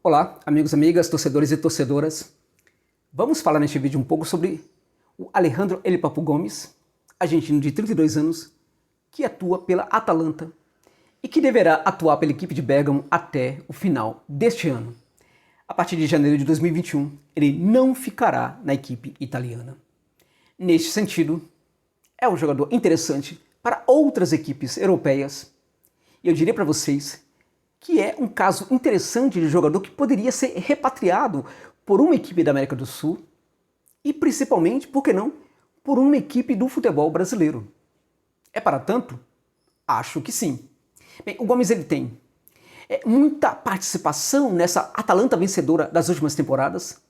Olá, amigos, amigas, torcedores e torcedoras. Vamos falar neste vídeo um pouco sobre o Alejandro El Papu Gomes, argentino de 32 anos, que atua pela Atalanta e que deverá atuar pela equipe de Bergamo até o final deste ano. A partir de janeiro de 2021, ele não ficará na equipe italiana. Neste sentido, é um jogador interessante para outras equipes europeias. E eu diria para vocês que é um caso interessante de jogador que poderia ser repatriado por uma equipe da América do Sul e principalmente, por que não, por uma equipe do futebol brasileiro. É para tanto? Acho que sim. Bem, o Gomes ele tem muita participação nessa Atalanta vencedora das últimas temporadas.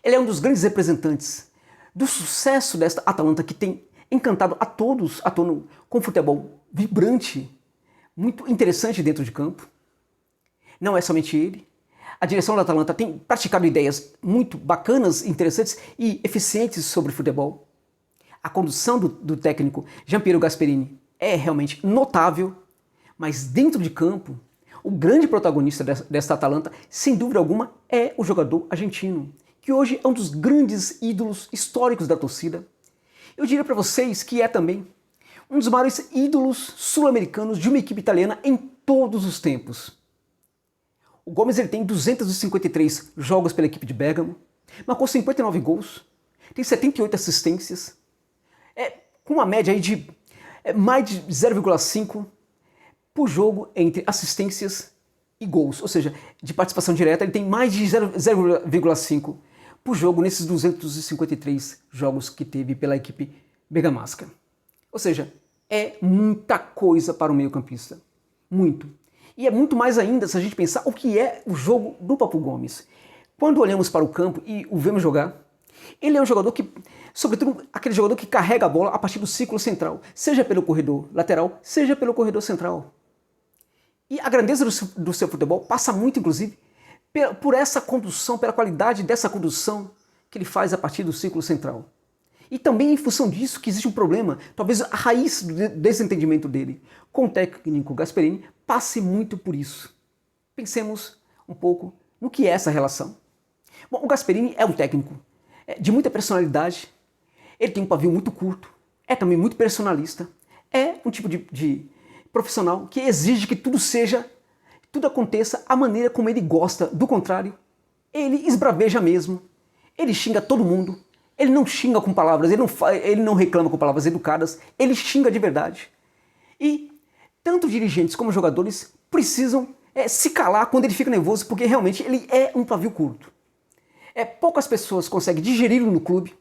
Ele é um dos grandes representantes do sucesso desta Atalanta que tem encantado a todos, atuando com futebol vibrante, muito interessante dentro de campo. Não é somente ele. A direção da Atalanta tem praticado ideias muito bacanas, interessantes e eficientes sobre futebol. A condução do técnico Gianpiero Gasperini é realmente notável, mas dentro de campo, o grande protagonista desta Atalanta, sem dúvida alguma, é o jogador argentino, que hoje é um dos grandes ídolos históricos da torcida. Eu diria para vocês que é também um dos maiores ídolos sul-americanos de uma equipe italiana em todos os tempos. O Gomes ele tem 253 jogos pela equipe de Bergamo, marcou 59 gols, tem 78 assistências, com uma média aí de mais de 0,5 por jogo entre assistências e gols. Ou seja, de participação direta ele tem mais de 0,5 por jogo nesses 253 jogos que teve pela equipe bergamasca. Ou seja, é muita coisa para o meio-campista. Muito. E é muito mais ainda se a gente pensar o que é o jogo do Papu Gomes. Quando olhamos para o campo e o vemos jogar, ele é um jogador que, sobretudo, aquele jogador que carrega a bola a partir do círculo central, seja pelo corredor lateral, seja pelo corredor central. E a grandeza do seu futebol passa muito, inclusive, por essa condução, pela qualidade dessa condução que ele faz a partir do círculo central. E também em função disso que existe um problema, talvez a raiz do desentendimento dele com o técnico Gasperini passe muito por isso. Pensemos um pouco no que é essa relação. Bom, o Gasperini é um técnico de muita personalidade, ele tem um pavio muito curto, é também muito personalista, é um tipo de profissional que exige que tudo aconteça a maneira como ele gosta. Do contrário, ele esbraveja mesmo, ele xinga todo mundo, ele não xinga com palavras, ele não reclama com palavras educadas, ele xinga de verdade. E tanto dirigentes como jogadores precisam se calar quando ele fica nervoso, porque realmente ele é um pavio curto. Poucas pessoas conseguem digeri-lo no clube.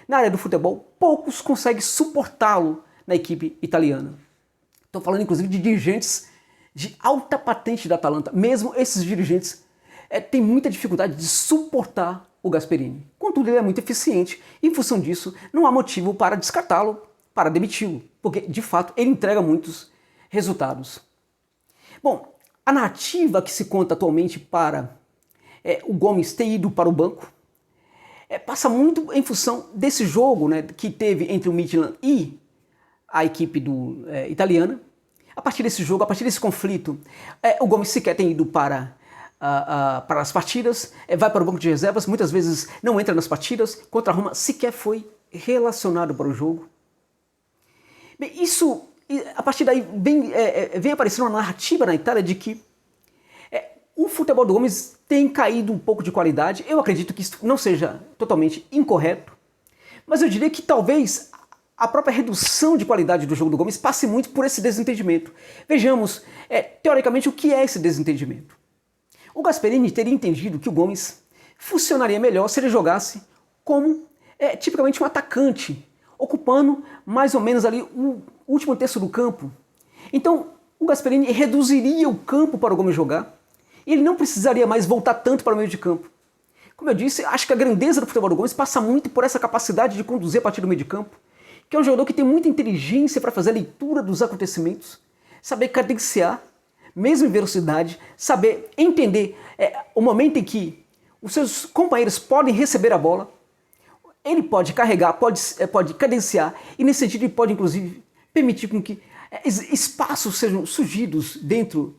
Na área do futebol, poucos conseguem suportá-lo na equipe italiana. Estou falando inclusive de dirigentes de alta patente da Atalanta. Mesmo esses dirigentes têm muita dificuldade de suportar o Gasperini. Contudo, ele é muito eficiente e, em função disso, não há motivo para descartá-lo, para demiti-lo, porque, de fato, ele entrega muitos resultados. Bom, a narrativa que se conta atualmente para o Gomes ter ido para o banco passa muito em função desse jogo, né, que teve entre o Midtjylland e a equipe italiana. A partir desse jogo, a partir desse conflito, o Gomes sequer tem ido para as partidas, vai para o banco de reservas, muitas vezes não entra nas partidas. Contra a Roma sequer foi relacionado para o jogo. Bem, a partir daí vem aparecendo uma narrativa na Itália de que o futebol do Gomes tem caído um pouco de qualidade. Eu acredito que isso não seja totalmente incorreto, mas eu diria que talvez a própria redução de qualidade do jogo do Gomes passe muito por esse desentendimento. Vejamos, teoricamente, o que é esse desentendimento. O Gasperini teria entendido que o Gomes funcionaria melhor se ele jogasse como tipicamente um atacante, ocupando mais ou menos ali o último terço do campo. Então o Gasperini reduziria o campo para o Gomes jogar e ele não precisaria mais voltar tanto para o meio de campo. Como eu disse, acho que a grandeza do futebol do Gomes passa muito por essa capacidade de conduzir a partir do meio de campo, que é um jogador que tem muita inteligência para fazer a leitura dos acontecimentos, saber cadenciar, mesmo em velocidade, saber entender o momento em que os seus companheiros podem receber a bola. Ele pode carregar, pode cadenciar, e nesse sentido ele pode inclusive permitir com que espaços sejam surgidos dentro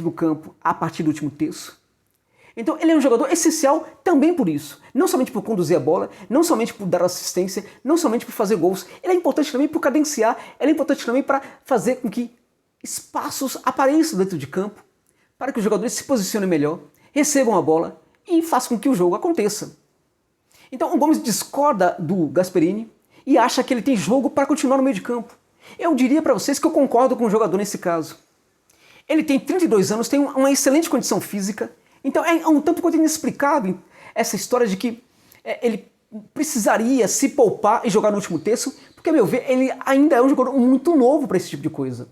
do campo a partir do último terço. Então ele é um jogador essencial também por isso. Não somente por conduzir a bola, não somente por dar assistência, não somente por fazer gols. Ele é importante também por cadenciar, ele é importante também para fazer com que espaços apareçam dentro de campo, para que os jogadores se posicionem melhor, recebam a bola e façam com que o jogo aconteça. Então o Gomes discorda do Gasperini e acha que ele tem jogo para continuar no meio de campo. Eu diria para vocês que eu concordo com o jogador nesse caso. Ele tem 32 anos, tem uma excelente condição física, então é um tanto quanto inexplicável essa história de que ele precisaria se poupar e jogar no último terço, porque, a meu ver, ele ainda é um jogador muito novo para esse tipo de coisa.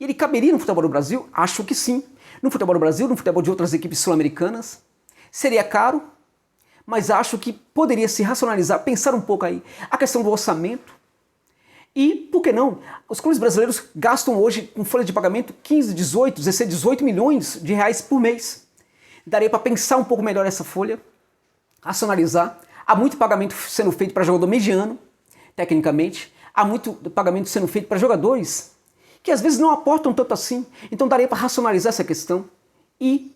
E ele caberia no futebol do Brasil? Acho que sim. No futebol do Brasil, no futebol de outras equipes sul-americanas. Seria caro, mas acho que poderia se racionalizar, pensar um pouco aí a questão do orçamento. E, por que não? Os clubes brasileiros gastam hoje, com folha de pagamento, 15, 18, 16, 18 milhões de reais por mês. Daria para pensar um pouco melhor essa folha, racionalizar. Há muito pagamento sendo feito para jogador mediano, tecnicamente. Há muito pagamento sendo feito para jogadores que às vezes não aportam tanto assim. Então daria para racionalizar essa questão e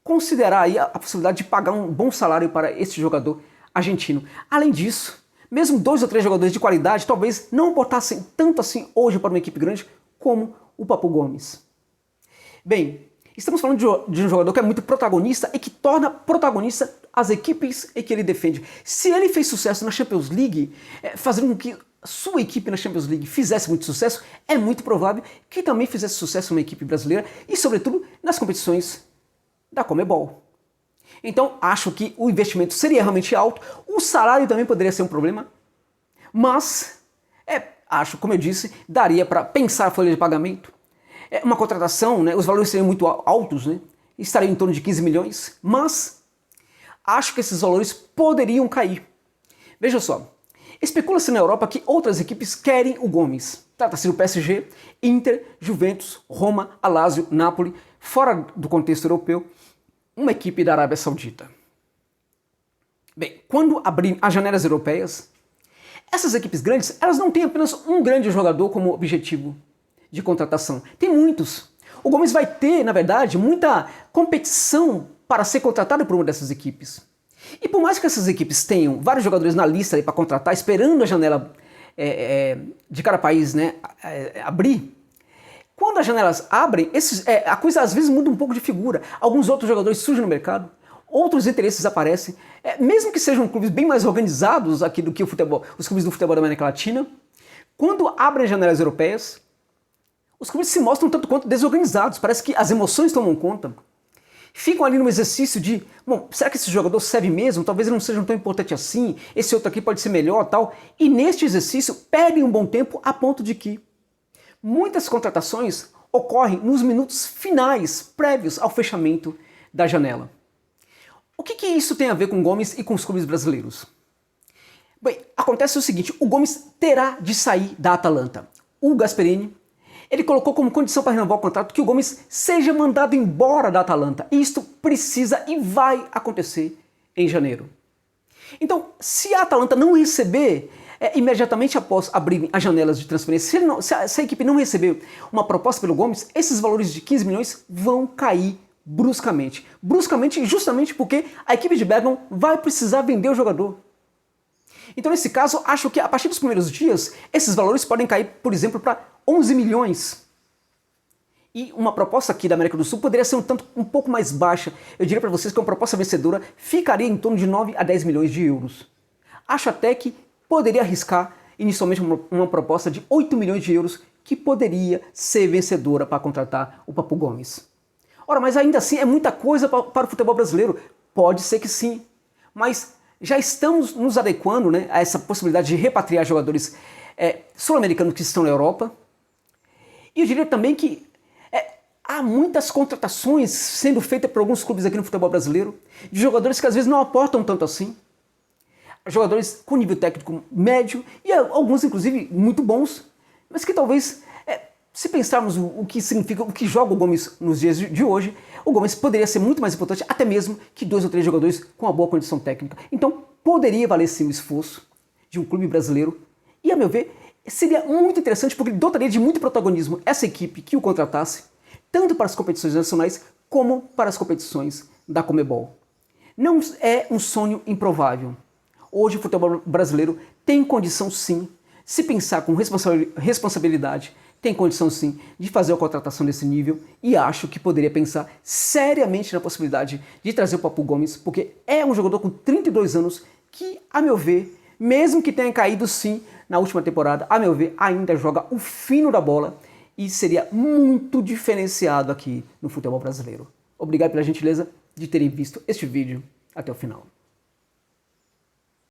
considerar aí a possibilidade de pagar um bom salário para esse jogador argentino. Além disso, mesmo 2 ou 3 jogadores de qualidade talvez não aportassem tanto assim hoje para uma equipe grande como o Papu Gomes. Bem, estamos falando de um jogador que é muito protagonista e que torna protagonista as equipes em que ele defende. Se ele fez sucesso na Champions League, fazendo com que sua equipe na Champions League fizesse muito sucesso, é muito provável que também fizesse sucesso numa equipe brasileira e, sobretudo, nas competições da Conmebol. Então, acho que o investimento seria realmente alto, o salário também poderia ser um problema, mas, acho, como eu disse, daria para pensar a folha de pagamento. Uma contratação, né, os valores seriam muito altos, né, estariam em torno de 15 milhões, mas acho que esses valores poderiam cair. Veja só, especula-se na Europa que outras equipes querem o Gomes. Trata-se do PSG, Inter, Juventus, Roma, Lazio, Napoli, fora do contexto europeu, uma equipe da Arábia Saudita. Bem, quando abrir as janelas europeias, essas equipes grandes, elas não têm apenas um grande jogador como objetivo de contratação. Tem muitos. O Gomes vai ter, na verdade, muita competição para ser contratado por uma dessas equipes. E por mais que essas equipes tenham vários jogadores na lista para contratar, esperando a janela de cada país, né, abrir, quando as janelas abrem, a coisa às vezes muda um pouco de figura. Alguns outros jogadores surgem no mercado, outros interesses aparecem, mesmo que sejam clubes bem mais organizados aqui do que os clubes do futebol da América Latina. Quando abrem as janelas europeias, os clubes se mostram tanto quanto desorganizados, parece que as emoções tomam conta. Ficam ali no exercício de, bom, será que esse jogador serve mesmo? Talvez ele não seja tão importante assim, esse outro aqui pode ser melhor, tal. E neste exercício perdem um bom tempo a ponto de que muitas contratações ocorrem nos minutos finais, prévios ao fechamento da janela. O que isso tem a ver com o Gomes e com os clubes brasileiros? Bem, acontece o seguinte, o Gomes terá de sair da Atalanta. O Gasperini, ele colocou como condição para renovar o contrato que o Gomes seja mandado embora da Atalanta. E isto precisa e vai acontecer em janeiro. Então, se a Atalanta não receber imediatamente após abrirem as janelas de transferência, se a equipe não receber uma proposta pelo Gomes, esses valores de 15 milhões vão cair bruscamente. Bruscamente justamente porque a equipe de Bergamo vai precisar vender o jogador. Então, nesse caso, acho que a partir dos primeiros dias, esses valores podem cair, por exemplo, para 11 milhões. E uma proposta aqui da América do Sul poderia ser um pouco mais baixa. Eu diria para vocês que uma proposta vencedora ficaria em torno de 9 a 10 milhões de euros. Acho até que poderia arriscar inicialmente uma proposta de 8 milhões de euros que poderia ser vencedora para contratar o Papu Gomes. Ora, mas ainda assim é muita coisa para o futebol brasileiro. Pode ser que sim, mas já estamos nos adequando, né, a essa possibilidade de repatriar jogadores sul-americanos que estão na Europa. E eu diria também que há muitas contratações sendo feitas por alguns clubes aqui no futebol brasileiro, de jogadores que às vezes não aportam tanto assim. Jogadores com nível técnico médio e alguns inclusive muito bons, mas que talvez, se pensarmos o que significa, o que joga o Gomes nos dias de hoje, o Gomes poderia ser muito mais importante até mesmo que 2 ou 3 jogadores com uma boa condição técnica. Então poderia valer sim o esforço de um clube brasileiro e, a meu ver, seria muito interessante porque dotaria de muito protagonismo essa equipe que o contratasse, tanto para as competições nacionais como para as competições da Conmebol. Não é um sonho improvável. Hoje o futebol brasileiro tem condição sim, se pensar com responsabilidade, tem condição sim de fazer a contratação desse nível e acho que poderia pensar seriamente na possibilidade de trazer o Papu Gomes, porque é um jogador com 32 anos que, a meu ver, mesmo que tenha caído sim na última temporada, a meu ver, ainda joga o fino da bola e seria muito diferenciado aqui no futebol brasileiro. Obrigado pela gentileza de terem visto este vídeo até o final.